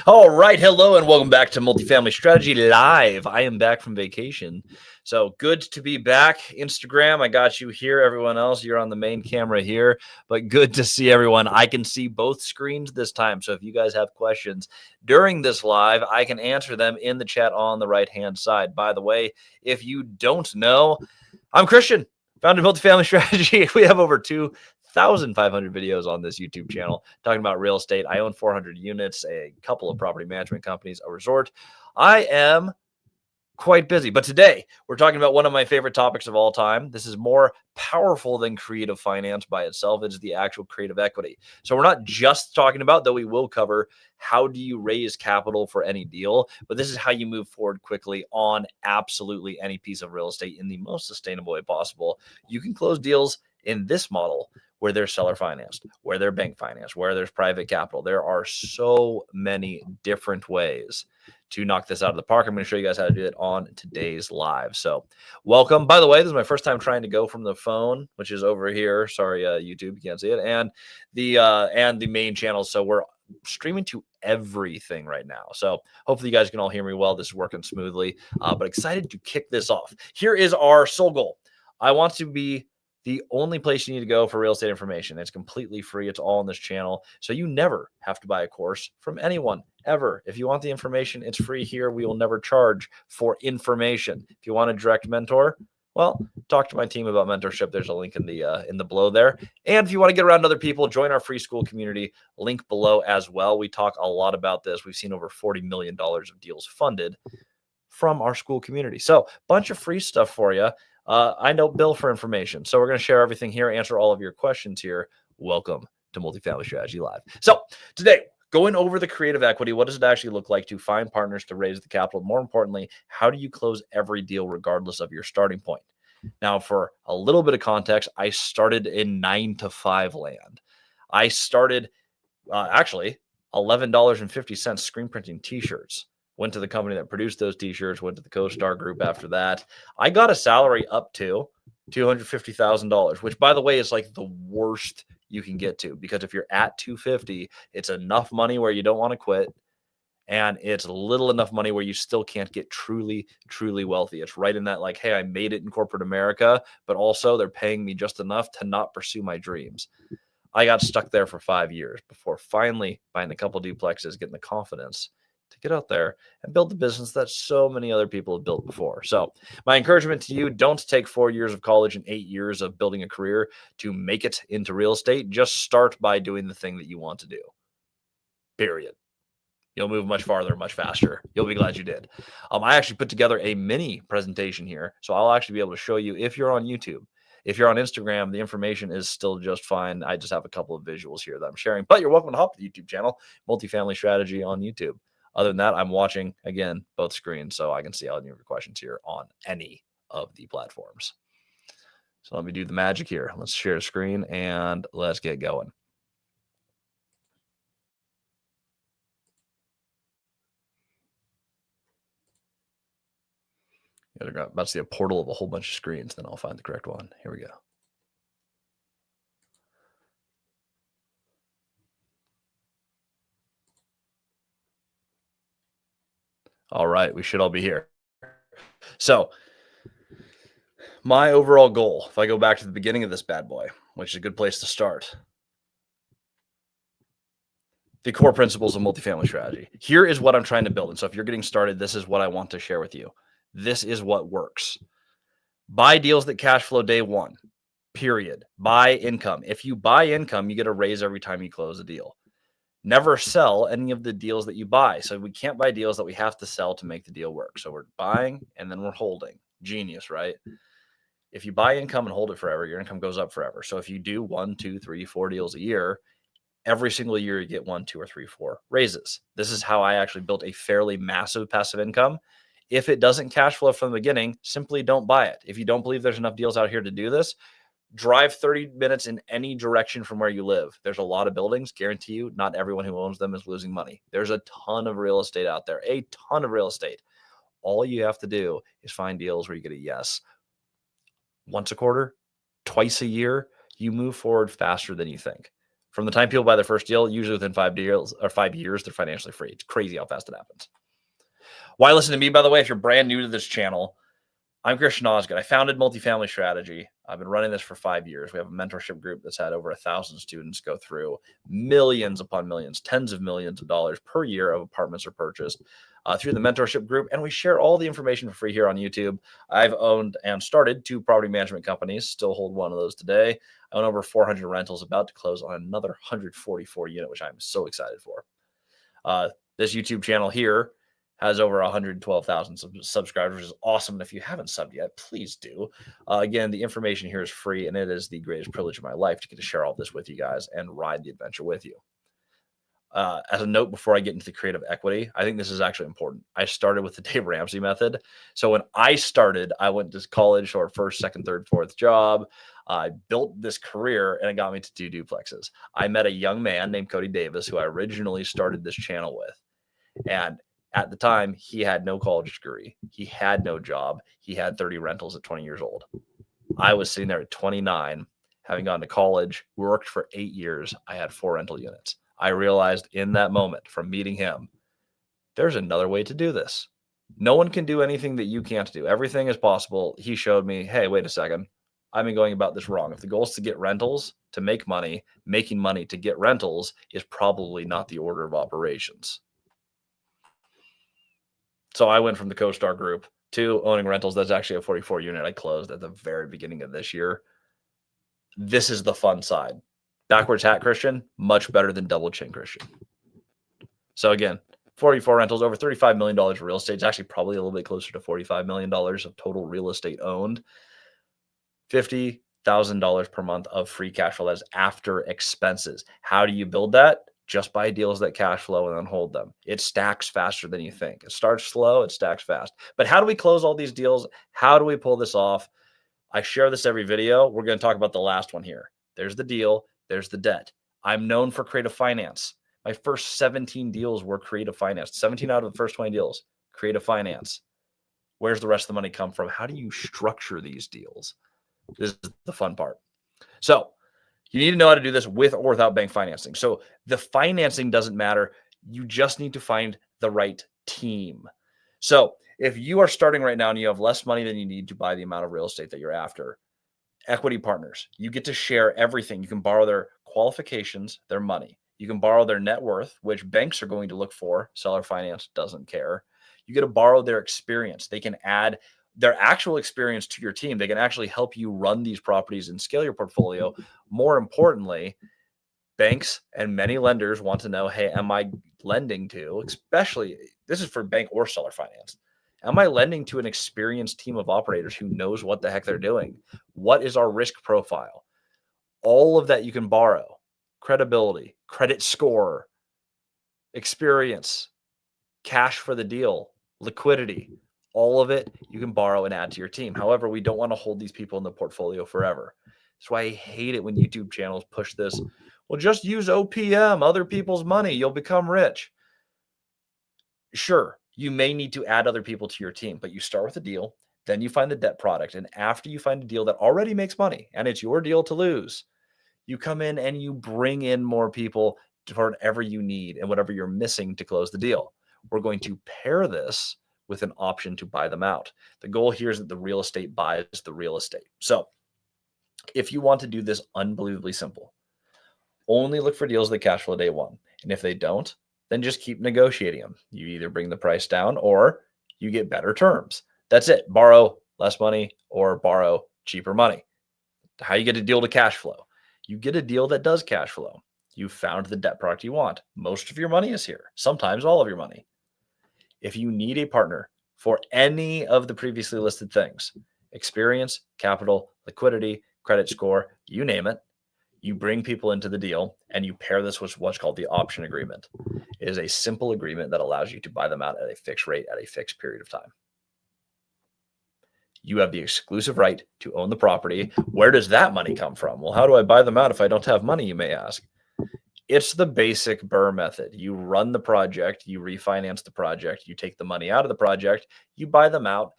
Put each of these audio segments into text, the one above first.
All right. Hello and welcome back to Multifamily Strategy Live. I am back from vacation. So good to be back. Instagram, I got you here. Everyone else, you're on the main camera here, but good to see everyone. I can see both screens this time. So if you guys have questions during this live, I can answer them in the chat on the right-hand side. By the way, if you don't know, I'm Christian, founder of Multifamily Strategy. We have over 2,500 videos on this YouTube channel talking about real estate. I own 400 units, a couple of property management companies, a resort. I am quite busy, but today we're talking about one of my favorite topics of all time. This is more powerful than creative finance by itself. It is the actual creative equity. So we're not just talking about, though we will cover how do you raise capital for any deal, but this is how you move forward quickly on absolutely any piece of real estate in the most sustainable way possible. You can close deals in this model where they're seller financed, where they're bank financed, where there's private capital. There are so many different ways to knock this out of the park. I'm going to show you guys how to do it on today's live. So welcome. By the way, this is my first time trying to go from the phone, which is over here. Sorry, YouTube, you can't see it. And the main channel. So we're streaming to everything right now. So hopefully you guys can all hear me well. This is working smoothly, but excited to kick this off. Here is our sole goal. I want to be the only place you need to go for real estate information. It's completely free. It's all on this channel. So you never have to buy a course from anyone ever. If you want the information, it's free here. We will never charge for information. If you want a direct mentor, well, talk to my team about mentorship. There's a link in the below there. And if you want to get around other people, join our free school community, link below as well. We talk a lot about this. We've seen over $40 million of deals funded from our school community. So bunch of free stuff for you. I don't bill for information. So we're going to share everything here, answer all of your questions here. Welcome to Multifamily Strategy Live. So today, going over the creative equity, what does it actually look like to find partners to raise the capital? More importantly, how do you close every deal regardless of your starting point? Now, for a little bit of context, I started in 9-to-5 land. I started actually $11.50 screen printing t-shirts. Went to the company that produced those t-shirts, went to the CoStar Group after that. I got a salary up to $250,000, which, by the way, is like the worst you can get to, because if you're at 250, it's enough money where you don't want to quit, and it's little enough money where you still can't get truly, truly wealthy. It's right in that, like, hey, I made it in corporate America, but also they're paying me just enough to not pursue my dreams. I got stuck there for 5 years before finally buying a couple duplexes, getting the confidence to get out there and build the business that so many other people have built before. So my encouragement to you, don't take 4 years of college and 8 years of building a career to make it into real estate. Just start by doing the thing that you want to do, period. You'll move much farther, much faster. You'll be glad you did. I actually put together a mini presentation here, so I'll actually be able to show you if you're on YouTube. If you're on Instagram, the information is still just fine. I just have a couple of visuals here that I'm sharing, but you're welcome to hop to the YouTube channel, Multifamily Strategy on YouTube. Other than that, I'm watching, again, both screens, so I can see all of your questions here on any of the platforms. So let me do the magic here. Let's share a screen and let's get going. They're about to see a portal of a whole bunch of screens, then I'll find the correct one. Here we go. All right, we should all be here. So my overall goal, if I go back to the beginning of this bad boy, which is a good place to start, the core principles of multifamily strategy. Here is what I'm trying to build. And so if you're getting started, this is what I want to share with you. This is what works. Buy deals that cash flow day one, period. Buy income. If you buy income, you get a raise every time you close a deal. Never sell any of the deals that you buy. So we can't buy deals that we have to sell to make the deal work. So we're buying and then we're holding. Genius, right? If you buy income and hold it forever, your income goes up forever. So if you do 1, 2, 3, 4 deals a year, every single year you get 1, 2, or 3, 4 raises. This is how I actually built a fairly massive passive income. If it doesn't cash flow from the beginning, simply don't buy it. If you don't believe there's enough deals out here to do this, drive 30 minutes in any direction from where you live. There's a lot of buildings. Guarantee you, not everyone who owns them is losing money. There's a ton of real estate out there, a ton of real estate. All you have to do is find deals where you get a yes. Once a quarter, twice a year, you move forward faster than you think. From the time people buy their first deal, usually within 5 deals or 5 years, they're financially free. It's crazy how fast it happens. Why listen to me, by the way, if you're brand new to this channel? I'm Christian Osgood. I founded Multifamily Strategy. I've been running this for 5 years. We have a mentorship group that's had over 1,000 students go through millions upon millions, tens of millions of dollars per year of apartments are purchased through the mentorship group. And we share all the information for free here on YouTube. I've owned and started 2 property management companies, still hold one of those today. I own over 400 rentals, about to close on another 144 unit, which I'm so excited for. This YouTube channel here has over 112,000 subscribers, which is awesome. And if you haven't subbed yet, please do. Again, the information here is free, and it is the greatest privilege of my life to get to share all this with you guys and ride the adventure with you. As a note, before I get into the creative equity, I think this is actually important. I started with the Dave Ramsey method. So when I started, I went to college for first, second, third, fourth job. I built this career, and it got me to do duplexes. I met a young man named Cody Davis, who I originally started this channel with. And at the time, he had no college degree. He had no job. He had 30 rentals at 20 years old. I was sitting there at 29, having gone to college, worked for 8 years. I had 4 rental units. I realized in that moment from meeting him, there's another way to do this. No one can do anything that you can't do. Everything is possible. He showed me, hey, wait a second. I've been going about this wrong. If the goal is to get rentals, to make money, making money to get rentals is probably not the order of operations. So I went from the CoStar group to owning rentals. That's actually a 44 unit I closed at the very beginning of this year. This is the fun side. Backwards hat Christian, much better than double chin Christian. So again, 44 rentals, over $35 million of real estate. It's actually probably a little bit closer to $45 million of total real estate owned. $50,000 per month of free cash flow. That is after expenses. How do you build that? Just buy deals that cash flow and then hold them. It stacks faster than you think. It starts slow, it stacks fast. But how do we close all these deals? How do we pull this off? I share this every video. We're going to talk about the last one here. There's the deal. There's the debt. I'm known for creative finance. My first 17 deals were creative finance. 17 out of the first 20 deals, creative finance. Where's the rest of the money come from? How do you structure these deals? This is the fun part. So you need to know how to do this with or without bank financing. So the financing doesn't matter. You just need to find the right team. So if you are starting right now and you have less money than you need to buy the amount of real estate that you're after, equity partners, you get to share everything. You can borrow their qualifications, their money. You can borrow their net worth, which banks are going to look for. Seller finance doesn't care. You get to borrow their experience. They can add their actual experience to your team. They can actually help you run these properties and scale your portfolio. More importantly, banks and many lenders want to know, hey, am I lending to, especially this is for bank or seller finance, am I lending to an experienced team of operators who knows what the heck they're doing? What is our risk profile? All of that you can borrow. Credibility, credit score, experience, cash for the deal, liquidity. All of it you can borrow and add to your team. However, we don't want to hold these people in the portfolio forever. That's why I hate it when YouTube channels push this. Well, just use OPM, other people's money. You'll become rich. Sure, you may need to add other people to your team, but you start with a deal, then you find the debt product. And after you find a deal that already makes money and it's your deal to lose, you come in and you bring in more people for whatever you need and whatever you're missing to close the deal. We're going to pair this with an option to buy them out. The goal here is that the real estate buys the real estate. So if you want to do this unbelievably simple, only look for deals that cash flow day one. And if they don't, then just keep negotiating them. You either bring the price down or you get better terms. That's it. Borrow less money or borrow cheaper money. How you get a deal to cash flow? You get a deal that does cash flow. You found the debt product you want. Most of your money is here. Sometimes all of your money. If you need a partner for any of the previously listed things, experience, capital, liquidity, credit score, you name it, you bring people into the deal and you pair this with what's called the option agreement. It is a simple agreement that allows you to buy them out at a fixed rate at a fixed period of time. You have the exclusive right to own the property. Where does that money come from? Well, how do I buy them out if I don't have money, you may ask? It's the basic Burr method. You run the project, you refinance the project, you take the money out of the project, you buy them out.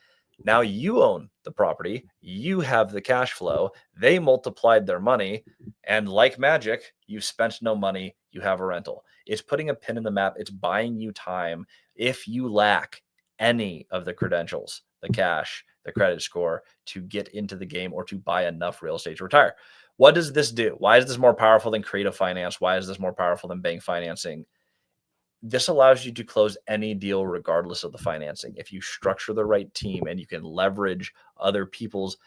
Now you own the property, you have the cash flow, they multiplied their money, and like magic, you spent no money, you have a rental. It's putting a pin in the map, it's buying you time. If you lack any of the credentials, the cash, the credit score to get into the game or to buy enough real estate to retire. What does this do? Why is this more powerful than creative finance? Why is this more powerful than bank financing? This allows you to close any deal regardless of the financing. If you structure the right team and you can leverage other people's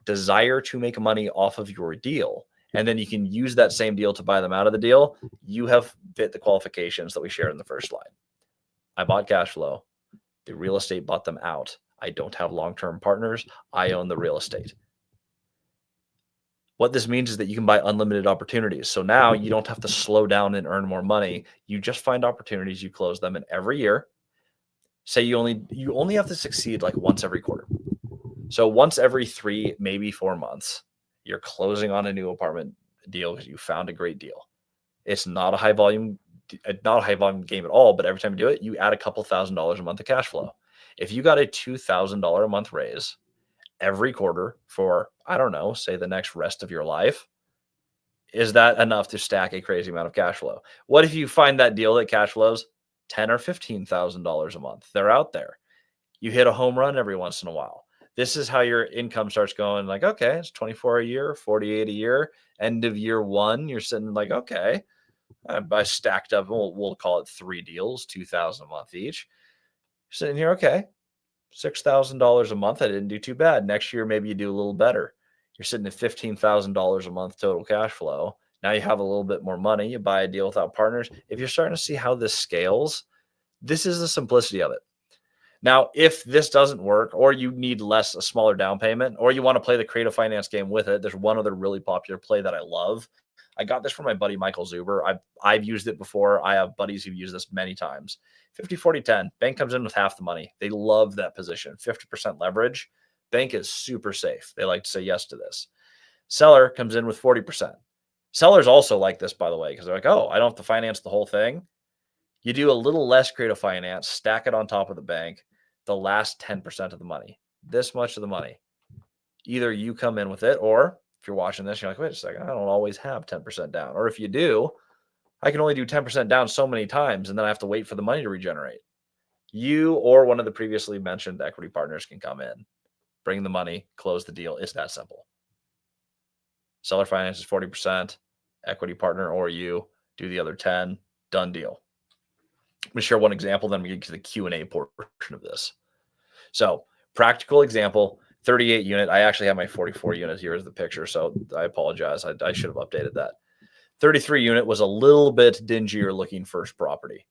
desire to make money off of your deal, and then you can use that same deal to buy them out of the deal, you have fit the qualifications that we shared in the first slide. I bought cash flow. The real estate bought them out. I don't have long-term partners. I own the real estate. What this means is that you can buy unlimited opportunities. So now you don't have to slow down and earn more money. You just find opportunities, you close them, and every year, say you only have to succeed like once every quarter. So once every 3, maybe 4 months, you're closing on a new apartment deal because you found a great deal. It's not a high volume game at all, but every time you do it, you add a couple $1,000s a month of cash flow. If you got a $2,000 a month raise every quarter for, I don't know, say the next rest of your life, is that enough to stack a crazy amount of cash flow? What if you find that deal that cash flows $10,000 or $15,000 a month? They're out there. You hit a home run every once in a while. This is how your income starts going like, okay, it's 24 a year, 48 a year. End of year 1, you're sitting like, okay, I stacked up, we'll call it 3 deals, $2,000 a month each. You're sitting here, okay, $6,000 a month. I didn't do too bad. Next year, maybe you do a little better. You're sitting at $15,000 a month total cash flow. Now you have a little bit more money. You buy a deal without partners. If you're starting to see how this scales, this is the simplicity of it. Now, if this doesn't work, or you need a smaller down payment, or you want to play the creative finance game with it, there's one other really popular play that I love. I got this from my buddy Michael Zuber. I've used it before. I have buddies who've used this many times. 50, 40, 10. Bank comes in with half the money. They love that position. 50% leverage. Bank is super safe. They like to say yes to this. Seller comes in with 40%. Sellers also like this, by the way, because they're like, oh, I don't have to finance the whole thing. You do a little less creative finance, stack it on top of the bank, the last 10% of the money, this much of the money. Either you come in with it, or if you're watching this, you're like, wait a second, I don't always have 10% down. Or if you do, I can only do 10% down so many times, and then I have to wait for the money to regenerate. You or one of the previously mentioned equity partners can come in, bring the money, close the deal. It's that simple. Seller finance is 40%, equity partner or you do the other 10, done deal. I'm going to share one example, then we get to the Q&A portion of this. So practical example, 38 unit. I actually have my 44 unit here as the picture, so I apologize. I should have updated that. 33 unit was a little bit dingier looking first property.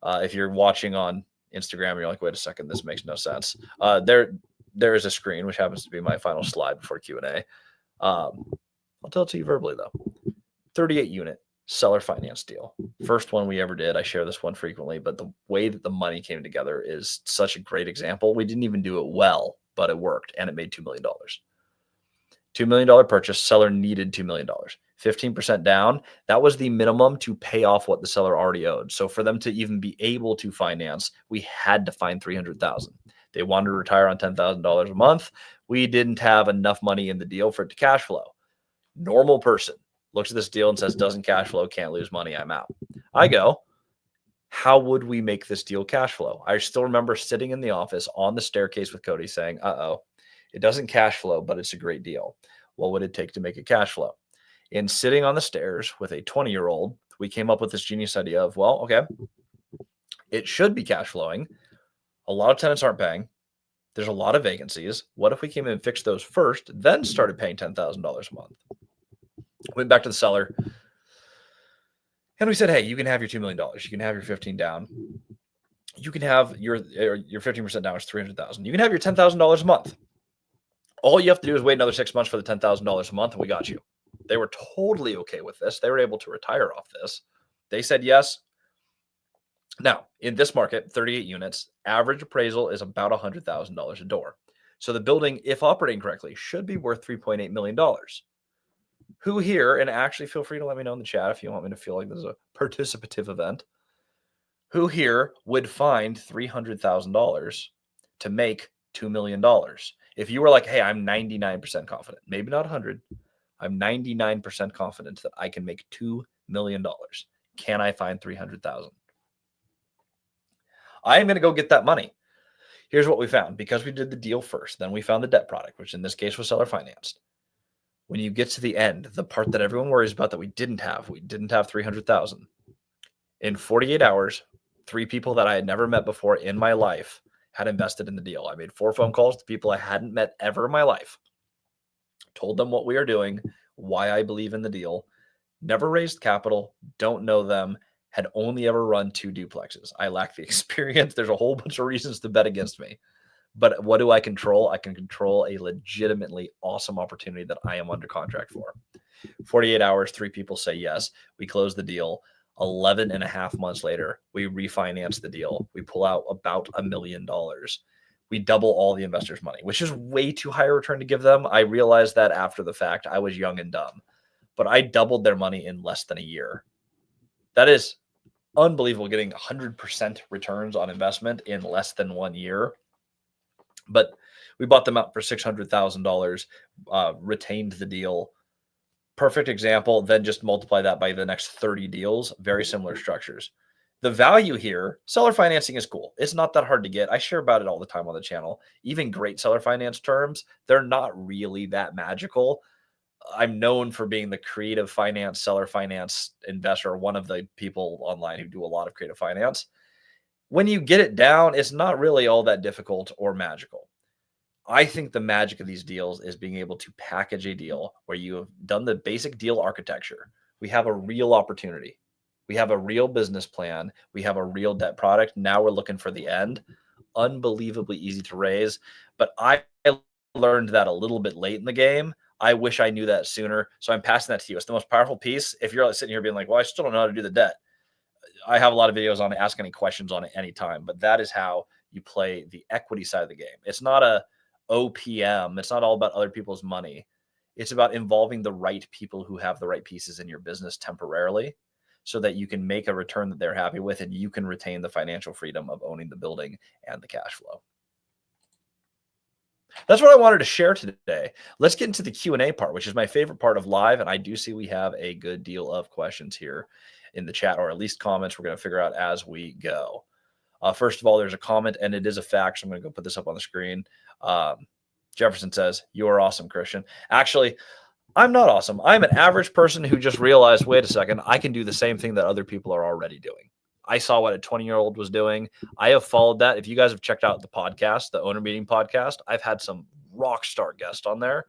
If you're watching on Instagram, you're like, wait a second, this makes no sense. There is a screen, which happens to be my final slide before Q&A. I'll tell it to you verbally, though. 38 unit seller finance deal. First one we ever did. I share this one frequently, but the way that the money came together is such a great example. We didn't even do it well, but it worked, and it made $2 million. $2 million purchase. Seller needed $2 million. 15% down. That was the minimum to pay off what the seller already owed. So for them to even be able to finance, we had to find $300,000. They wanted to retire on $10,000 a month. We didn't have enough money in the deal for it to cash flow. Normal person looks at this deal and says, doesn't cash flow, can't lose money, I'm out. I go, how would we make this deal cash flow? I still remember sitting in the office on the staircase with Cody saying, it doesn't cash flow, but it's a great deal. What would it take to make it cash flow? In sitting on the stairs with a 20-year-old, we came up with this genius idea of, well, okay, it should be cash flowing. A lot of tenants aren't paying. There's a lot of vacancies. What if we came in and fixed those first, then started paying $10,000 a month? Went back to the seller and we said, hey, you can have your $2 million. You can have your 15 down. You can have your 15% down is $300,000. You can have your $10,000 a month. All you have to do is wait another 6 months for the $10,000 a month, and we got you. They were totally okay with this. They were able to retire off this. They said yes. Now, in this market, 38 units, average appraisal is about $100,000 a door. So the building, if operating correctly, should be worth $3.8 million. Who here, and actually feel free to let me know in the chat if you want me to feel like this is a participative event, who here would find $300,000 to make $2 million. If you were like, hey, I'm 99% confident, maybe not 100, I'm 99% confident that I can make $2 million. Can I find 300,000? I am going to go get that money. Here's what we found. Because we did the deal first, then we found the debt product, which in this case was seller financed. When you get to the end, the part that everyone worries about that we didn't have 300,000. In 48 hours, 3 people that I had never met before in my life had invested in the deal. I made 4 phone calls to people I hadn't met ever in my life, told them what we are doing, why I believe in the deal, never raised capital, don't know them, had only ever run 2 duplexes. I lack the experience. There's a whole bunch of reasons to bet against me. But what do I control? I can control a legitimately awesome opportunity that I am under contract for. 48 hours, 3 people say yes. We close the deal. 11 and a half months later, we refinance the deal. We pull out about $1 million. We double all the investors' money, which is way too high a return to give them. I realized that after the fact. I was young and dumb, but I doubled their money in less than a year. That is unbelievable, getting 100% returns on investment in less than 1 year. But we bought them out for $600,000, retained the deal. Perfect example. Then just multiply that by the next 30 deals. Very similar structures. The value here, seller financing is cool. It's not that hard to get. I share about it all the time on the channel. Even great seller finance terms, they're not really that magical. I'm known for being the creative finance, seller finance investor, one of the people online who do a lot of creative finance. When you get it down, it's not really all that difficult or magical. I think the magic of these deals is being able to package a deal where you have done the basic deal architecture. We have a real opportunity. We have a real business plan. We have a real debt product. Now we're looking for the end. Unbelievably easy to raise. But I learned that a little bit late in the game. I wish I knew that sooner. So I'm passing that to you. It's the most powerful piece. If you're sitting here being like, well, I still don't know how to do the debt. I have a lot of videos on it. Ask any questions on it anytime. But that is how you play the equity side of the game. It's not a OPM. It's not all about other people's money. It's about involving the right people who have the right pieces in your business temporarily so that you can make a return that they're happy with and you can retain the financial freedom of owning the building and the cash flow. That's what I wanted to share today. Let's get into the Q&A part, which is my favorite part of live. And I do see we have a good deal of questions here in the chat, or at least comments we're going to figure out as we go. First of all, there's a comment, and it is a fact. So I'm going to go put this up on the screen. Jefferson says, "You are awesome, Christian." Actually, I'm not awesome. I'm an average person who just realized, wait a second, I can do the same thing that other people are already doing. I saw what a 20-year-old was doing. I have followed that. If you guys have checked out the podcast, the Owner Meeting podcast, I've had some rock star guests on there.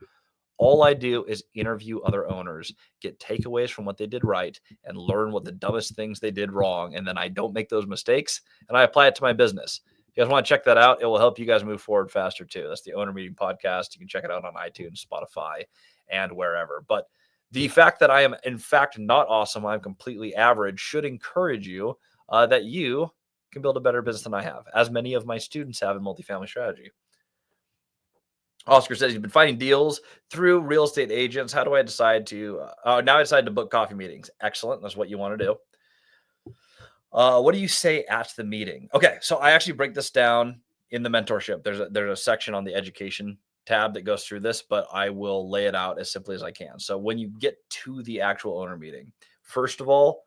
All I do is interview other owners, get takeaways from what they did right, and learn what the dumbest things they did wrong. And then I don't make those mistakes, and I apply it to my business. If you guys want to check that out, it will help you guys move forward faster too. That's the Owner Meeting podcast. You can check it out on iTunes, Spotify, and wherever. But the fact that I am, in fact, not awesome, I'm completely average, should encourage you that you can build a better business than I have, as many of my students have in multifamily strategy. Oscar says, you've been finding deals through real estate agents. How do I decide to, now I decided to book coffee meetings. Excellent. That's what you want to do. What do you say at the meeting? Okay. So I actually break this down in the mentorship. There's a section on the education tab that goes through this, but I will lay it out as simply as I can. So when you get to the actual owner meeting, first of all,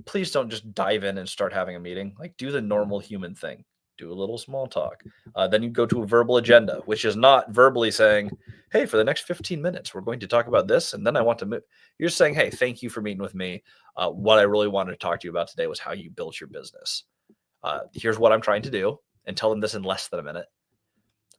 please don't just dive in and start having a meeting. Like, do the normal human thing. Do a little small talk. Then you go to a verbal agenda, which is not verbally saying, hey, for the next 15 minutes, we're going to talk about this. And then I want to move. You're saying, hey, thank you for meeting with me. What I really wanted to talk to you about today was how you built your business. Here's what I'm trying to do, and tell them this in less than a minute.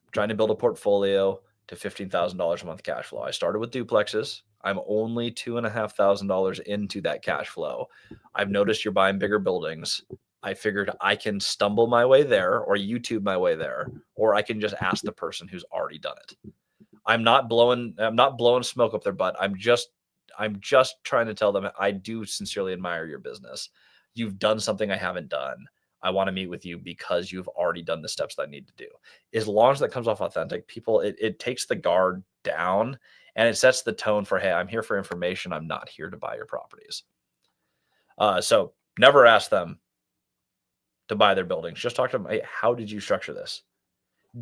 I'm trying to build a portfolio to $15,000 a month cash flow. I started with duplexes. I'm only $2,500 into that cash flow. I've noticed you're buying bigger buildings. I figured I can stumble my way there, or YouTube my way there, or I can just ask the person who's already done it. I'm not blowing smoke up their butt. I'm just trying to tell them I do sincerely admire your business. You've done something I haven't done. I want to meet with you because you've already done the steps that I need to do. As long as that comes off authentic, people, it takes the guard down and it sets the tone for, hey, I'm here for information. I'm not here to buy your properties. So never ask them to buy their buildings. Just talk to them. Hey, how did you structure this?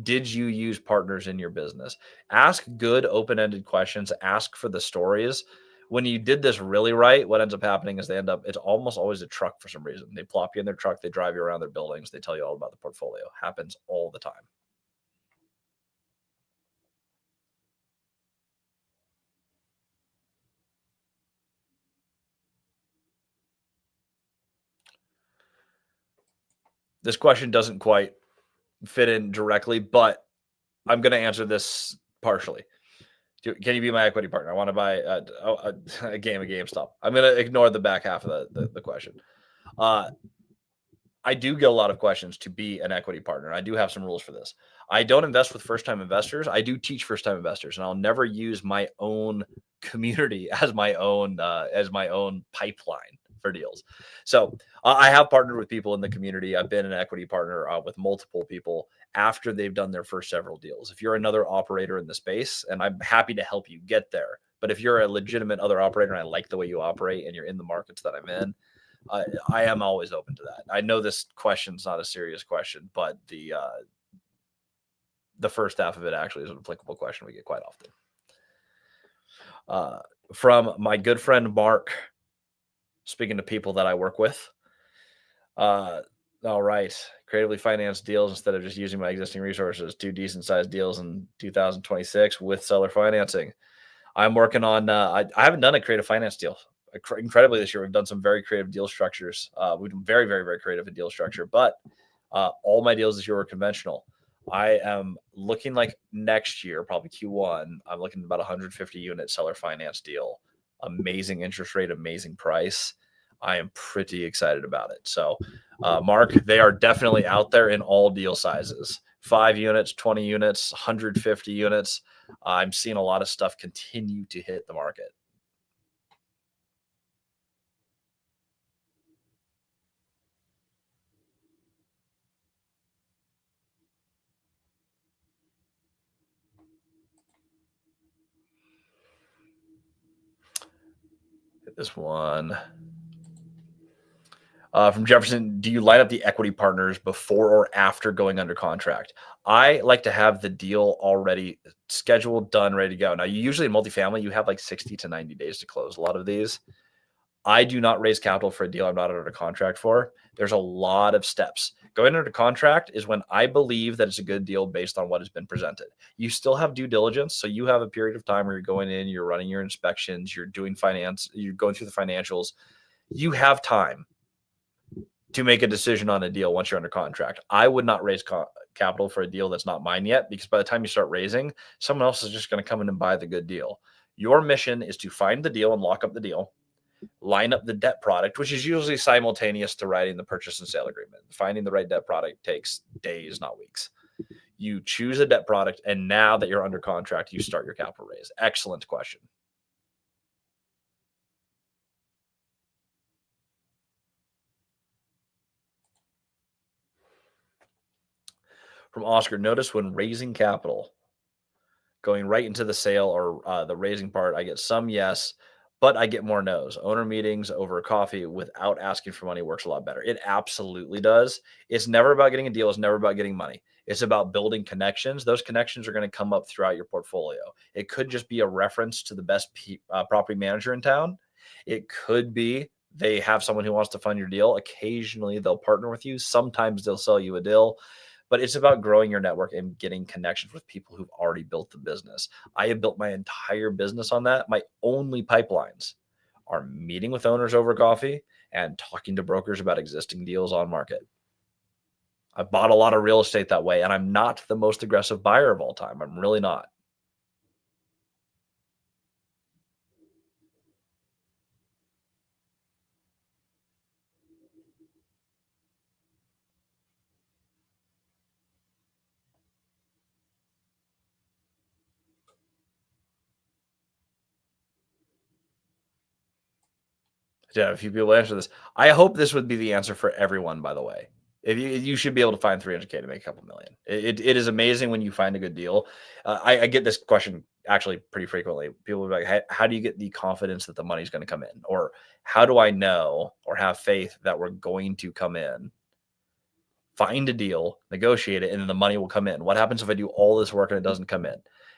Did you use partners in your business? Ask good open-ended questions. Ask for the stories. When you did this really right, what ends up happening is it's almost always a truck for some reason. They plop you in their truck, they drive you around their buildings, they tell you all about the portfolio. Happens all the time. This question doesn't quite fit in directly, but I'm going to answer this partially. Can you be my equity partner? I want to buy a game of GameStop. I'm going to ignore the back half of the question. I do get a lot of questions to be an equity partner. I do have some rules for this. I don't invest with first-time investors. I do teach first-time investors, and I'll never use my own community as my own pipeline for deals. So I have partnered with people in the community. I've been an equity partner with multiple people after they've done their first several deals. If you're another operator in the space, and I'm happy to help you get there, but if you're a legitimate other operator and I like the way you operate and you're in the markets that I'm in, I am always open to that. I know this question's not a serious question, but the first half of it actually is an applicable question we get quite often. From my good friend Mark, speaking to people that I work with. All right, creatively financed deals instead of just using my existing resources. 2 decent sized deals in 2026 with seller financing. I'm working on. I haven't done a creative finance deal. Incredibly, this year we've done some very creative deal structures. We've been very, very, very creative in deal structure, but all my deals this year were conventional. I am looking like next year, probably Q1. I'm looking at about 150 unit seller finance deal. Amazing interest rate, amazing price. I am pretty excited about it. So, Mark, they are definitely out there in all deal sizes. 5 units, 20 units, 150 units. I'm seeing a lot of stuff continue to hit the market. Hit this one. From Jefferson, do you line up the equity partners before or after going under contract? I like to have the deal already scheduled, done, ready to go. Now, usually in multifamily, you have like 60 to 90 days to close a lot of these. I do not raise capital for a deal I'm not under contract for. There's a lot of steps. Going under contract is when I believe that it's a good deal based on what has been presented. You still have due diligence. So you have a period of time where you're going in, you're running your inspections, you're doing finance, you're going through the financials. You have time to make a decision on a deal once you're under contract. I would not raise capital for a deal that's not mine yet, because by the time you start raising, someone else is just going to come in and buy the good deal. Your mission is to find the deal and lock up the deal, line up the debt product, which is usually simultaneous to writing the purchase and sale agreement. Finding the right debt product takes days, not weeks. You choose a debt product, and now that you're under contract, you start your capital raise. Excellent question. From Oscar, notice when raising capital, going right into the sale or the raising part, I get some yes, but I get more no's. Owner meetings over coffee without asking for money works a lot better. It absolutely does. It's never about getting a deal. It's never about getting money. It's about building connections. Those connections are going to come up throughout your portfolio. It could just be a reference to the best property manager in town. It could be they have someone who wants to fund your deal. Occasionally, they'll partner with you. Sometimes they'll sell you a deal. But it's about growing your network and getting connections with people who've already built the business. I have built my entire business on that. My only pipelines are meeting with owners over coffee and talking to brokers about existing deals on market. I've bought a lot of real estate that way, and I'm not the most aggressive buyer of all time. I'm really not. Yeah, a few people answer this. I hope this would be the answer for everyone, by the way. If you should be able to find 300K to make a couple million. It is amazing when you find a good deal. I get this question actually pretty frequently. People are like, how do you get the confidence that the money's going to come in? Or how do I know or have faith that we're going to come in? find a deal, negotiate it, and then the money will come in. What happens if I do all this work and it doesn't come in?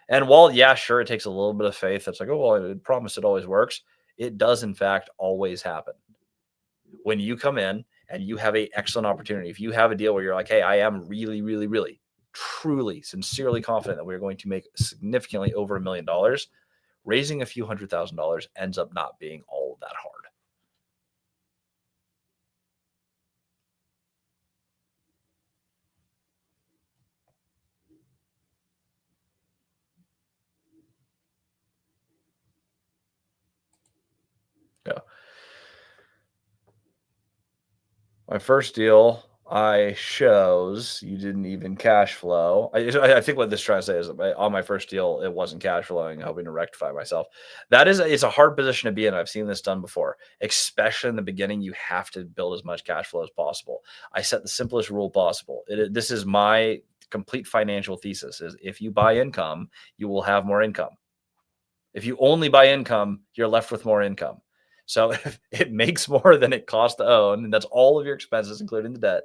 And while, yeah, sure, it takes a little bit of faith. It's like, oh, well, I promise it always works. It does, in fact, always happen. When you come in and you have a excellent opportunity, if you have a deal where you're like, hey, I am really, really, really, truly, sincerely confident that we're going to make significantly over $1 million, raising a few $100,000 ends up not being all that hard. Yeah. My first deal, I shows you didn't even cash flow. I think what this tries to say is that on my first deal, it wasn't cash flowing, hoping to rectify myself. It's a hard position to be in. I've seen this done before, especially in the beginning. You have to build as much cash flow as possible. I set the simplest rule possible. This is my complete financial thesis: is if you buy income, you will have more income. If you only buy income, you're left with more income. So if it makes more than it costs to own, and that's all of your expenses, including the debt,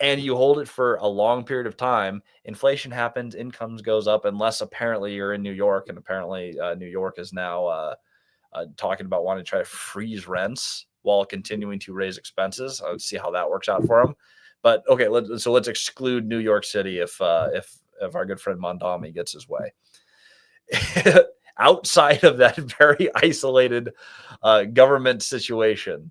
and you hold it for a long period of time, inflation happens, incomes goes up, unless apparently you're in New York, and apparently New York is now talking about wanting to try to freeze rents while continuing to raise expenses. I'll see how that works out for them. But okay, let's exclude New York City if our good friend Mondami gets his way. Outside of that very isolated government situation,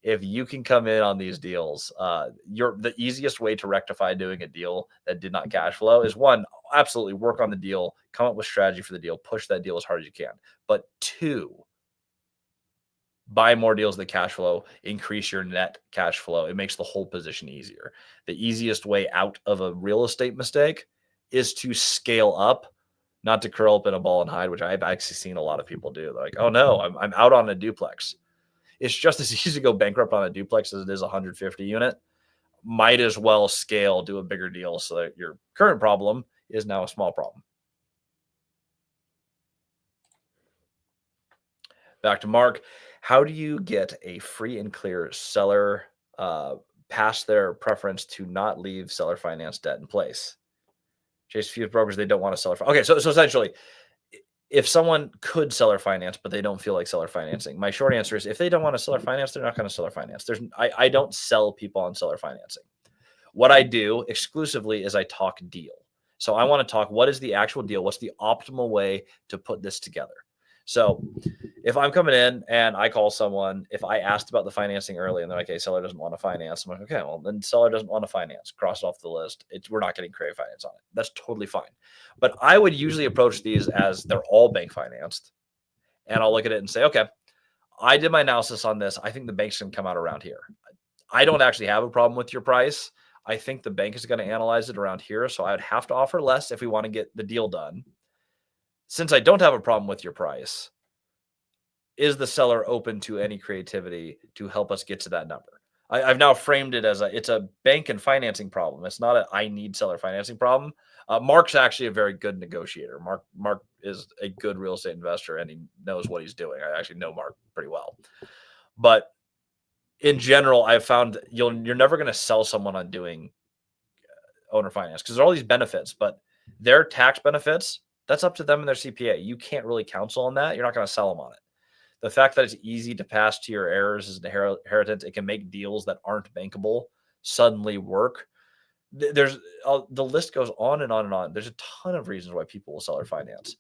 if you can come in on these deals, the easiest way to rectify doing a deal that did not cash flow is, one, absolutely work on the deal, come up with strategy for the deal, push that deal as hard as you can. But two, buy more deals that cash flow, increase your net cash flow. It makes the whole position easier. The easiest way out of a real estate mistake is to scale up, not to curl up in a ball and hide, which I've actually seen a lot of people do. They're like, oh no, I'm out on a duplex. It's just as easy to go bankrupt on a duplex as it is a 150 unit. Might as well scale, do a bigger deal so that your current problem is now a small problem. Back to Mark. How do you get a free and clear seller past their preference to not leave seller finance debt in place? Chase few brokers, they don't want to seller. Okay, so essentially, if someone could seller finance, but they don't feel like seller financing, my short answer is if they don't want to seller finance, they're not going to seller finance. I don't sell people on seller financing. What I do exclusively is I talk deal. So I want to talk, what is the actual deal? What's the optimal way to put this together? So if I'm coming in and I call someone, if I asked about the financing early and they're like, hey, seller doesn't want to finance, I'm like, okay, well, then seller doesn't want to finance. Cross it off the list. We're not getting creative finance on it. That's totally fine. But I would usually approach these as they're all bank financed. And I'll look at it and say, okay, I did my analysis on this. I think the bank's going to come out around here. I don't actually have a problem with your price. I think the bank is going to analyze it around here. So I would have to offer less if we want to get the deal done. Since I don't have a problem with your price, is the seller open to any creativity to help us get to that number? I've now framed it as it's a bank and financing problem. It's not I need seller financing problem. Mark's actually a very good negotiator. Mark is a good real estate investor and he knows what he's doing. I actually know Mark pretty well. But in general, I've found you're never going to sell someone on doing owner finance because there's all these benefits, but their tax benefits, that's up to them and their CPA. You can't really counsel on that. You're not going to sell them on it. The fact that it's easy to pass to your heirs as an inheritance, it can make deals that aren't bankable suddenly work. The list goes on and on and on. There's a ton of reasons why people will seller finance.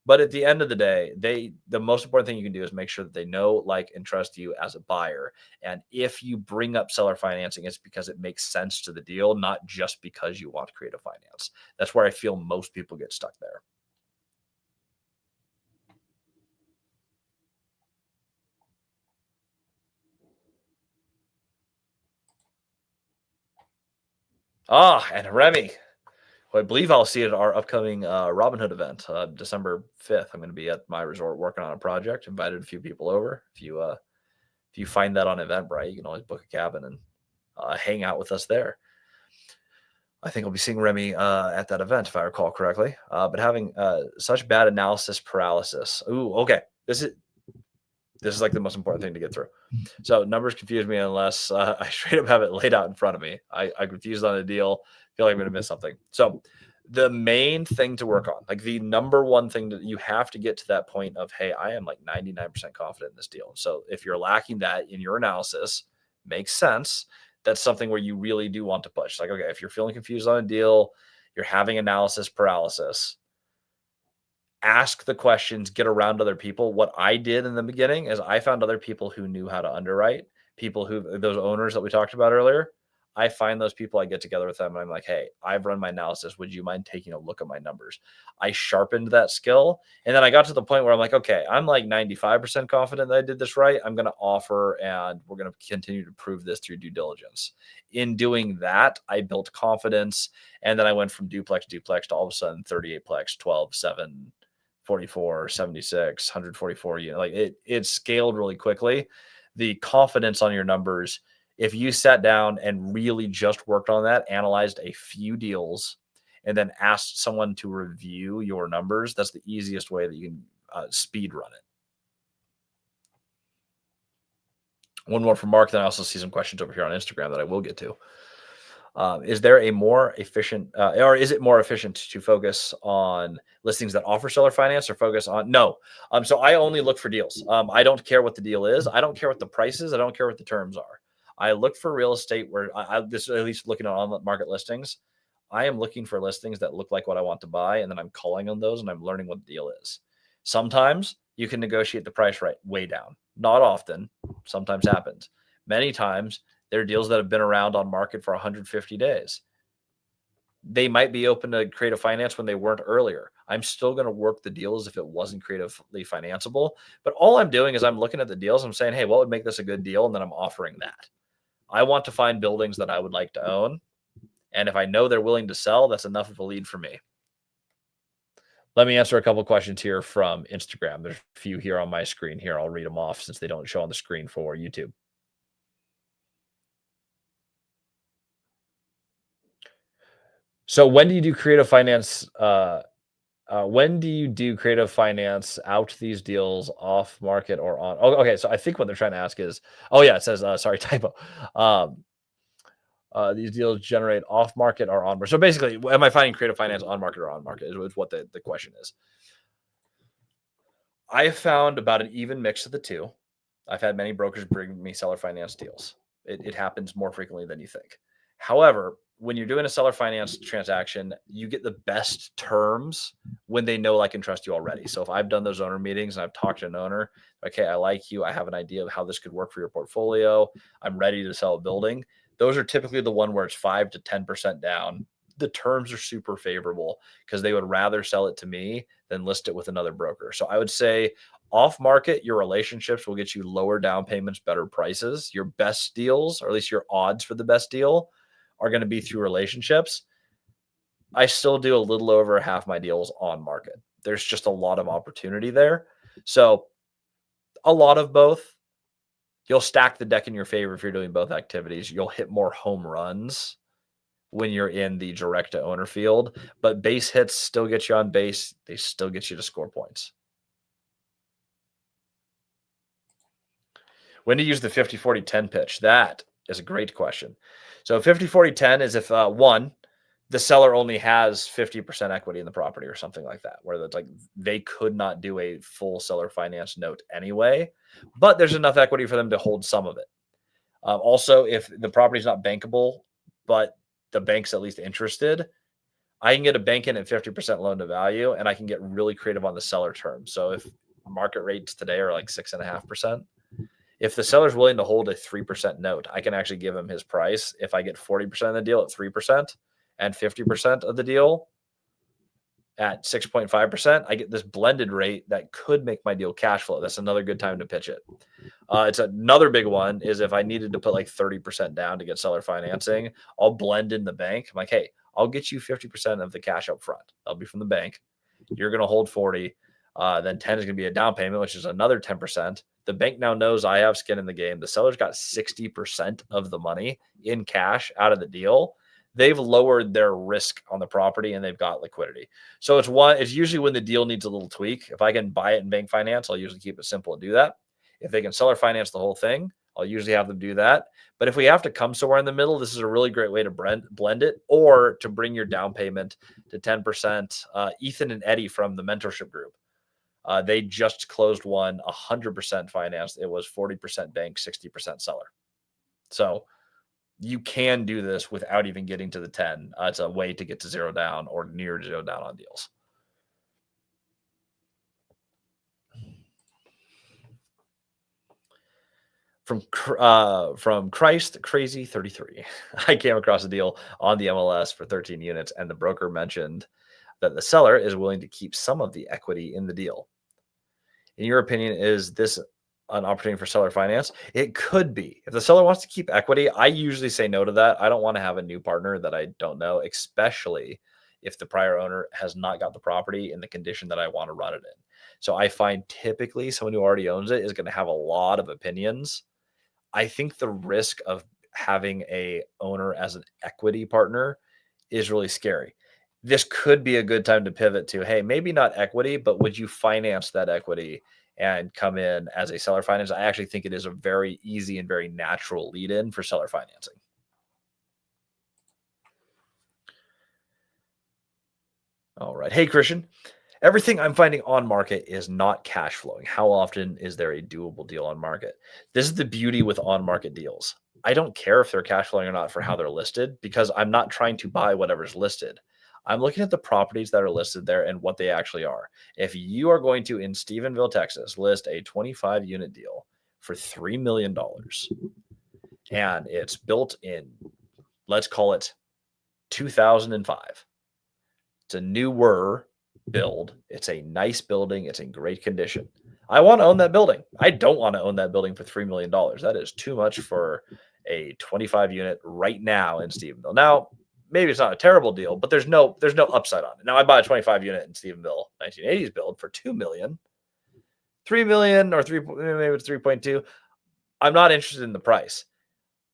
But at the end of the day, the most important thing you can do is make sure that they know, like, and trust you as a buyer. And if you bring up seller financing, it's because it makes sense to the deal, not just because you want creative finance. That's where I feel most people get stuck there. And Remy, who I believe I'll see at our upcoming Robinhood event, December 5th. I'm going to be at my resort working on a project. Invited a few people over. If you find that on Eventbrite, you can always book a cabin and hang out with us there. I think I'll be seeing Remy at that event, if I recall correctly. But having such bad analysis paralysis. Ooh, okay. This This is like the most important thing to get through. So numbers confuse me unless I straight up have it laid out in front of me. I'm confused on a deal, feel like I'm going to miss something. So the main thing to work on, like the number one thing that you have to get to that point of, hey, I am like 99% confident in this deal. So if you're lacking that in your analysis, makes sense. That's something where you really do want to push. Like, okay, if you're feeling confused on a deal, you're having analysis paralysis, ask the questions, get around other people. What I did in the beginning is I found other people who knew how to underwrite, people who, those owners that we talked about earlier. I find those people, I get together with them and I'm like, hey, I've run my analysis. Would you mind taking a look at my numbers? I sharpened that skill. And then I got to the point where I'm like, okay, I'm like 95% confident that I did this right. I'm going to offer and we're going to continue to prove this through due diligence. In doing that, I built confidence. And then I went from duplex to all of a sudden 38plex, 12, 7, 44, 76, 144, like it scaled really quickly. The confidence on your numbers, if you sat down and really just worked on that, analyzed a few deals, and then asked someone to review your numbers, that's the easiest way that you can speed run it. One more from Mark, then I also see some questions over here on Instagram that I will get to. Is there a more efficient, or is it more efficient to focus on listings that offer seller finance or focus on? No. So I only look for deals. I don't care what the deal is. I don't care what the price is. I don't care what the terms are. I look for real estate where this is at least looking at on market listings. I am looking for listings that look like what I want to buy, and then I'm calling on those and I'm learning what the deal is. Sometimes you can negotiate the price right way down. Not often. Sometimes happens. Many times there are deals that have been around on market for 150 days. They might be open to creative finance when they weren't earlier. I'm still going to work the deal as if it wasn't creatively financeable. But all I'm doing is I'm looking at the deals. I'm saying, hey, what would make this a good deal? And then I'm offering that. I want to find buildings that I would like to own. And if I know they're willing to sell, that's enough of a lead for me. Let me answer a couple of questions here from Instagram. There's a few here on my screen here. I'll read them off since they don't show on the screen for YouTube. So when do you do creative finance? When do you do creative finance out these deals off market or on? Oh, okay. So I think what they're trying to ask is, oh yeah, it says, sorry, typo. These deals generate off market or on market. So basically, am I finding creative finance on market or on market is what the question is. I have found about an even mix of the two. I've had many brokers bring me seller finance deals. It happens more frequently than you think. However, when you're doing a seller finance transaction, you get the best terms when they know, like, and trust you already. So if I've done those owner meetings and I've talked to an owner, okay, I like you. I have an idea of how this could work for your portfolio. I'm ready to sell a building. Those are typically the one where it's 5 to 10% down. The terms are super favorable because they would rather sell it to me than list it with another broker. So I would say off market, your relationships will get you lower down payments, better prices. Your best deals, or at least your odds for the best deal, are going to be through relationships. I still do a little over half my deals on market. There's just a lot of opportunity there. So a lot of both. You'll stack the deck in your favor if you're doing both activities. You'll hit more home runs when you're in the direct to owner field, but base hits still get you on base. They still get you to score points. When to use the 50-40-10 pitch? That is a great question. So 50-40-10 is if one, the seller only has 50% equity in the property or something like that, where it's like they could not do a full seller finance note anyway, but there's enough equity for them to hold some of it. Also, if the property is not bankable, but the bank's at least interested, I can get a bank in at 50% loan to value, and I can get really creative on the seller terms. So if market rates today are like 6.5%, if the seller's willing to hold a 3% note, I can actually give him his price. If I get 40% of the deal at 3% and 50% of the deal at 6.5%, I get this blended rate that could make my deal cash flow. That's another good time to pitch it. It's another big one is if I needed to put like 30% down to get seller financing, I'll blend in the bank. I'm like, hey, I'll get you 50% of the cash up front. That'll be from the bank. You're going to hold 40. Then 10 is going to be a down payment, which is another 10%. The bank now knows I have skin in the game. The seller's got 60% of the money in cash out of the deal. They've lowered their risk on the property and they've got liquidity. So it's usually when the deal needs a little tweak. If I can buy it in bank finance, I'll usually keep it simple and do that. If they can seller finance the whole thing, I'll usually have them do that. But if we have to come somewhere in the middle, this is a really great way to blend it, or to bring your down payment to 10%. Ethan and Eddie from the mentorship group, they just closed one 100% financed. It was 40% bank, 60% seller. So you can do this without even getting to the 10. It's a way to get to zero down or near zero down on deals. From Christ Crazy 33, I came across a deal on the MLS for 13 units, and the broker mentioned that the seller is willing to keep some of the equity in the deal. In your opinion, is this an opportunity for seller finance? It could be. If the seller wants to keep equity, I usually say no to that. I don't want to have a new partner that I don't know, especially if the prior owner has not got the property in the condition that I want to run it in. So I find typically someone who already owns it is going to have a lot of opinions. I think the risk of having a owner as an equity partner is really scary. This could be a good time to pivot to, hey, maybe not equity, but would you finance that equity and come in as a seller finance? I actually think it is a very easy and very natural lead in for seller financing. All right. Hey, Christian. Everything I'm finding on market is not cash flowing. How often is there a doable deal on market? This is the beauty with on market deals. I don't care if they're cash flowing or not for how they're listed, because I'm not trying to buy whatever's listed. I'm looking at the properties that are listed there and what they actually are. If you are going to, in Stephenville, Texas, list a 25 unit deal for $3 million and it's built in, let's call it 2005, it's a newer build. It's a nice building. It's in great condition. I want to own that building. I don't want to own that building for $3 million. That is too much for a 25 unit right now in Stephenville. Now, maybe it's not a terrible deal, but there's no upside on it. Now, I bought a 25 unit in Stephenville, 1980s build for $2 million, $3 million, or maybe it's 3.2. I'm not interested in the price.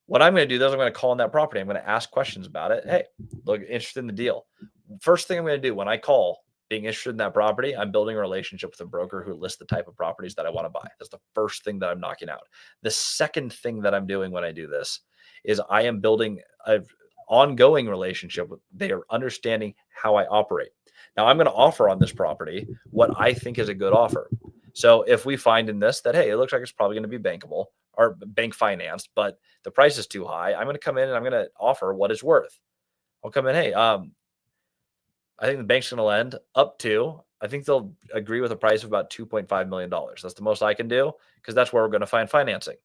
What I'm going to do is I'm going to call on that property. I'm going to ask questions about it. Hey, look, interested in the deal. First thing I'm going to do when I call, being interested in that property, I'm building a relationship with a broker who lists the type of properties that I want to buy. That's the first thing that I'm knocking out. The second thing that I'm doing when I do this is I am building an ongoing relationship with, they are understanding how I operate. Now I'm going to offer on this property what I think is a good offer. So if we find in this that, hey, it looks like it's probably going to be bankable or bank financed, but the price is too high, I'm going to come in and I'm going to offer what it's worth. I'll come in, hey, I think the bank's going to lend up to, I think they'll agree with a price of about $2.5 million. That's the most I can do, because that's where we're going to find financing.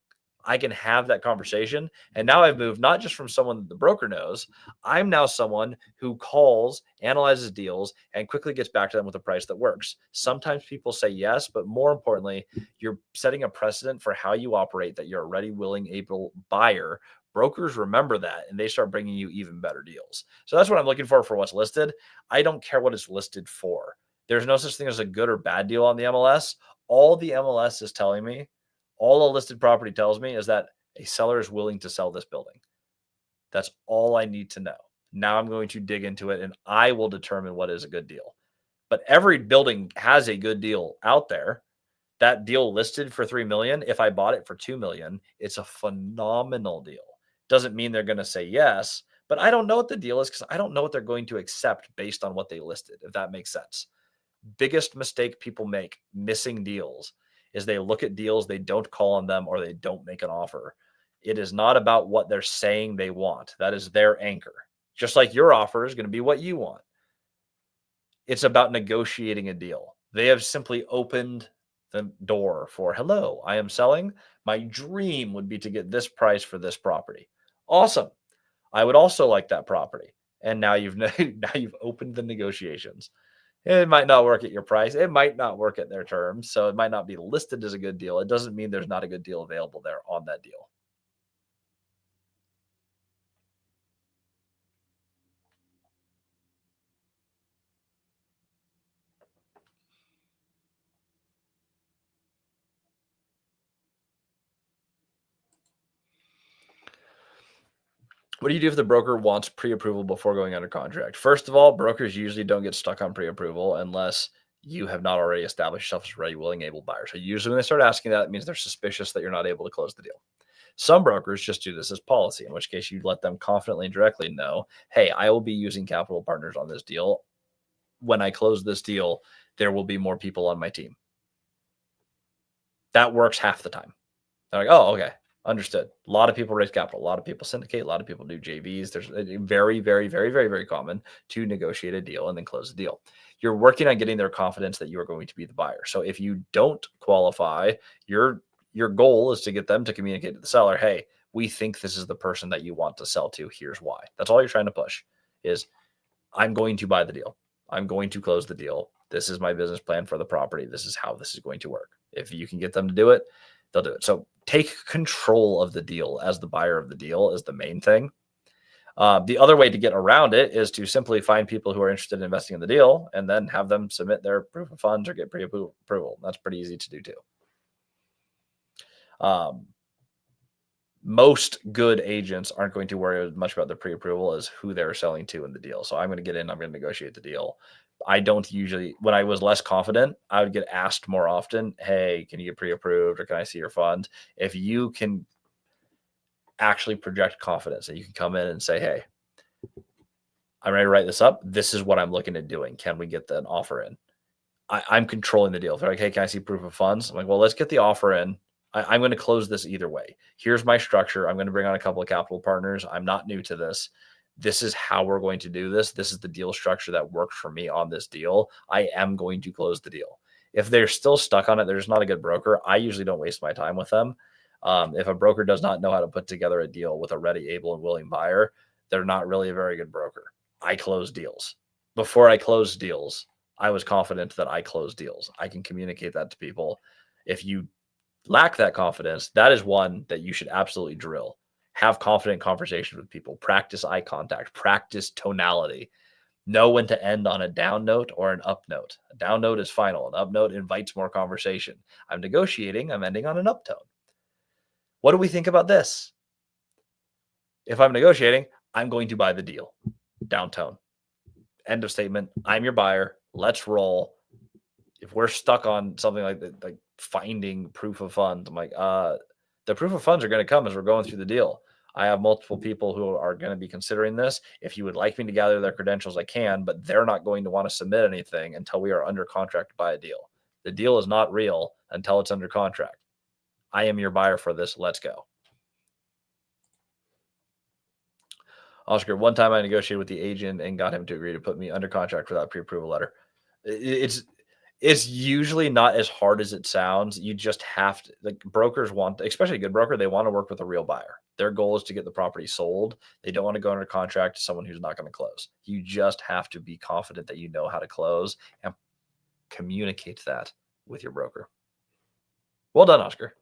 I can have that conversation. And now I've moved not just from someone that the broker knows, I'm now someone who calls, analyzes deals, and quickly gets back to them with a price that works. Sometimes people say yes, but more importantly, you're setting a precedent for how you operate, that you're a ready, willing, able buyer. Brokers remember that, and they start bringing you even better deals. So that's what I'm looking for what's listed. I don't care what it's listed for. There's no such thing as a good or bad deal on the MLS. All the MLS is telling me, all a listed property tells me, is that a seller is willing to sell this building. That's all I need to know. Now I'm going to dig into it, and I will determine what is a good deal. But every building has a good deal out there. That deal listed for $3 million, if I bought it for $2 million, it's a phenomenal deal. Doesn't mean they're going to say yes, but I don't know what the deal is, because I don't know what they're going to accept based on what they listed, if that makes sense. Biggest mistake people make missing deals is they look at deals, they don't call on them, or they don't make an offer. It is not about what they're saying they want. That is their anchor. Just like your offer is going to be what you want. It's about negotiating a deal. They have simply opened the door for, hello, I am selling. My dream would be to get this price for this property. Awesome. I would also like that property. And now you've opened the negotiations. It might not work at your price. It might not work at their terms. So it might not be listed as a good deal. It doesn't mean there's not a good deal available there on that deal. What do you do if the broker wants pre-approval before going under contract? First of all, brokers usually don't get stuck on pre-approval unless you have not already established yourself as a ready, willing, able buyer. So usually when they start asking that, it means they're suspicious that you're not able to close the deal. Some brokers just do this as policy, in which case you let them confidently and directly know, hey, I will be using capital partners on this deal. When I close this deal, there will be more people on my team. That works half the time. They're like, oh, okay, understood. A lot of people raise capital. A lot of people syndicate. A lot of people do JVs. There's very, very, very, very, very common to negotiate a deal and then close the deal. You're working on getting their confidence that you are going to be the buyer. So if you don't qualify, your goal is to get them to communicate to the seller, hey, we think this is the person that you want to sell to. Here's why. That's all you're trying to push is, I'm going to buy the deal. I'm going to close the deal. This is my business plan for the property. This is how this is going to work. If you can get them to do it, they'll do it. So take control of the deal as the buyer of the deal is the main thing. The other way to get around it is to simply find people who are interested in investing in the deal and then have them submit their proof of funds or get pre-approval. That's pretty easy to do too. Most good agents aren't going to worry as much about the pre-approval as who they're selling to in the deal. So I'm going to get in, I'm going to negotiate the deal. I don't usually, when I was less confident, I would get asked more often, hey, can you get pre-approved or can I see your funds? If you can actually project confidence and you can come in and say, hey, I'm ready to write this up. This is what I'm looking at doing. Can we get an offer in? I'm controlling the deal. If they're like, hey, can I see proof of funds? I'm like, well, let's get the offer in. I'm going to close this either way. Here's my structure. I'm going to bring on a couple of capital partners. I'm not new to this. This is how we're going to do this. This is the deal structure that works for me on this deal. I am going to close the deal. If they're still stuck on it, they're just not a good broker. I usually don't waste my time with them. If a broker does not know how to put together a deal with a ready, able, and willing buyer, they're not really a very good broker. I close deals. Before I closed deals, I was confident that I close deals. I can communicate that to people. If you lack that confidence, that is one that you should absolutely drill. Have confident conversations with people. Practice eye contact. Practice tonality. Know when to end on a down note or an up note. A down note is final. An up note invites more conversation. I'm negotiating. I'm ending on an up tone. What do we think about this? If I'm negotiating, I'm going to buy the deal. Down tone. End of statement. I'm your buyer. Let's roll. If we're stuck on something like that, like finding proof of funds, I'm like, the proof of funds are going to come as we're going through the deal. I have multiple people who are going to be considering this. If you would like me to gather their credentials, I can, but they're not going to want to submit anything until we are under contract to buy a deal. The deal is not real until it's under contract. I am your buyer for this. Let's go. Oscar, one time I negotiated with the agent and got him to agree to put me under contract without pre-approval letter. It's usually not as hard as it sounds. You just have to, like, brokers want, especially a good broker, they want to work with a real buyer. Their goal is to get the property sold. They don't want to go under contract to someone who's not going to close. You just have to be confident that you know how to close and communicate that with your broker. Well done, Oscar.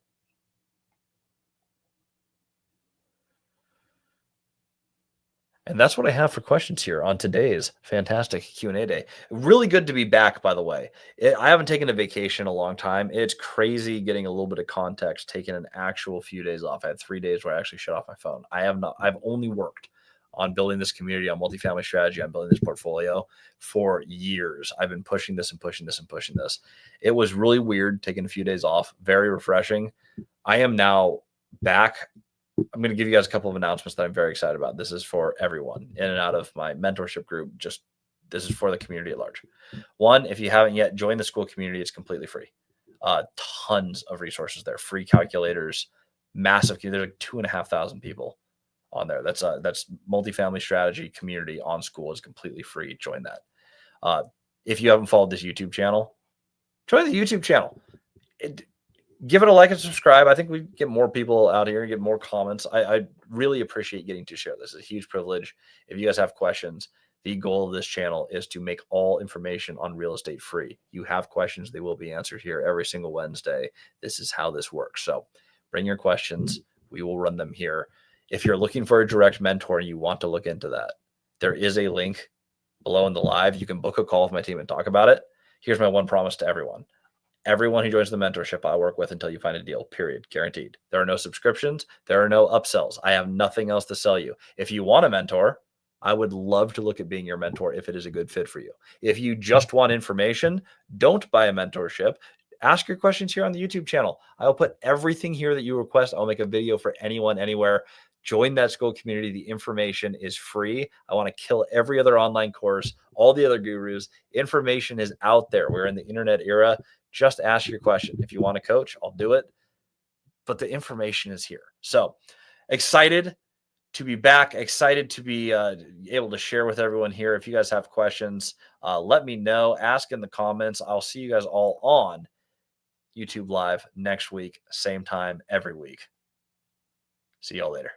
And that's what I have for questions here on today's fantastic Q&A day. Really good to be back, by the way. I haven't taken a vacation in a long time. It's crazy getting a little bit of context, taking an actual few days off. I had 3 days where I actually shut off my phone. I've only worked on building this community, on multifamily strategy, on building this portfolio for years. I've been pushing this and pushing this and pushing this. It was really weird taking a few days off, very refreshing. I am now back. I'm going to give you guys a couple of announcements that I'm very excited about. This is for everyone in and out of my mentorship group. This is for the community at large. One, if you haven't yet joined the school community, it's completely free. Tons of resources there, free calculators, massive. There's like 2,500 people on there. That's multifamily strategy community on school is completely free. Join that. If you haven't followed this YouTube channel, join the YouTube channel. Give it a like and subscribe. I think we get more people out here and get more comments. I really appreciate getting to share this. It's a huge privilege. If you guys have questions, the goal of this channel is to make all information on real estate free. You have questions, they will be answered here every single Wednesday. This is how this works. So bring your questions. We will run them here. If you're looking for a direct mentor and you want to look into that, there is a link below in the live. You can book a call with my team and talk about it. Here's my one promise to everyone. Everyone who joins the mentorship, I work with until you find a deal, period, guaranteed. There are no subscriptions. There are no upsells. I have nothing else to sell you. If you want a mentor, I would love to look at being your mentor if it is a good fit for you. If you just want information, don't buy a mentorship. Ask your questions here on the YouTube channel. I will put everything here that you request. I'll make a video for anyone, anywhere. Join that school community. The information is free. I want to kill every other online course, all the other gurus. Information is out there. We're in the internet era. Just ask your question. If you want to coach, I'll do it. But the information is here. So excited to be back, excited to be able to share with everyone here. If you guys have questions, let me know. Ask in the comments. I'll see you guys all on YouTube Live next week, same time every week. See y'all later.